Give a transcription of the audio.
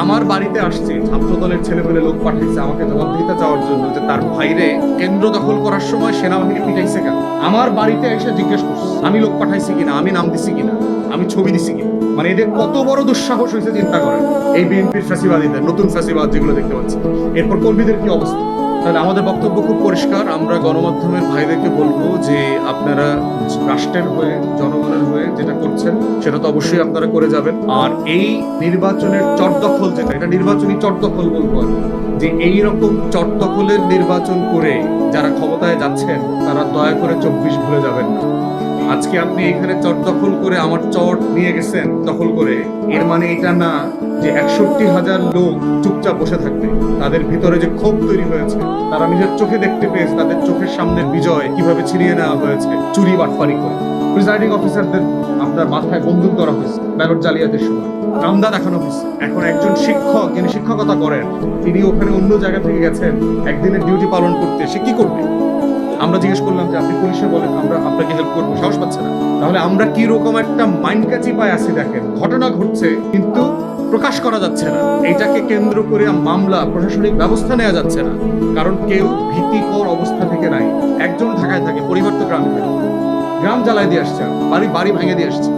আমার বাড়িতে আসছে ছাত্র দলের ছেলেপেলে লোক পাঠিয়েছে আমাকে জবাবদিহিতা চাওয়ার জন্য যে তার ভাইরে কেন্দ্র দখল করার সময় সেনাবাহিনী পিটাইছে কেন। আমার বাড়িতে এসে জিজ্ঞেস করছে আমি লোক পাঠাইছি কিনা, আমি নাম দিছি কিনা, আমি ছবি দিছি কিনা। মানে এদের কত বড় দুঃসাহস হয়েছে চিন্তা করেন। এই বিএনপির ফ্যাসিবাদীদের নতুন ফ্যাসিবাদ যেগুলো দেখতে পাচ্ছি, এরপর কর্মীদের কি অবস্থা। তাহলে আমাদের বক্তব্য খুব পরিষ্কার, আমরা গণমাধ্যমের ভাইদেরকে বলবো যে আপনারা রাষ্ট্রের হয়ে জনগণের হয়ে যেটা করছেন সেটা তো অবশ্যই আপনারা করে যাবেন। আর এই নির্বাচনের চটদখল যেটা, এটা নির্বাচনী চটদখল বলবো আর যে এইরকম চটদখলের নির্বাচন করে যারা ক্ষমতায় যাচ্ছেন তারা দয়া করে 24 ভুলে যাবেন না। আজকে আপনি এখানে চট দখল করে আমার চট নিয়ে গেছেন দখল করে, এর মানে এটা না যে 61,000 লোক চুপচাপ বসে থাকবে। তাদের ভিতরে যে ক্ষোভ তৈরি হয়েছে, তারা নিজের চোখে দেখতে পেয়েছে তাদের চোখের সামনে বিজয় কিভাবে ছিনিয়ে নেওয়া হয়েছে চুরি বাটপারি করে। প্রিজাইডিং অফিসারদের আপনার মাথায় বন্দুক ধরা হয়েছে ব্যালট জালিয়াতির সময়, কামদা দেখানো হয়েছে। এখন একজন শিক্ষক যিনি শিক্ষকতা করেন তিনি ওখানে অন্য জায়গা থেকে গেছেন একদিনের ডিউটি পালন করতে, সে কি করবে? আমরা জিজ্ঞেস করলাম যে আপনি পুলিশে বলেন, আমরা আপনাকে হেল্প করবো, সাহস পাচ্ছে না। তাহলে আমরা কি রকম একটা মাইন্ড ক্যাচি পায় আছি দেখেন। ঘটনা ঘটছে কিন্তু প্রকাশ করা যাচ্ছে না, এটাকে কেন্দ্র করে মামলা প্রশাসনিক ব্যবস্থা নেওয়া যাচ্ছে না, কারণ কেউ ভীতিকর অবস্থা থেকে নাই। একজন ঢাকায় থাকে, পরিবার তো গ্রামে থাকে, গ্রাম জ্বালায় দিয়ে আসছে, বাড়ি ভেঙে দিয়ে আসছে।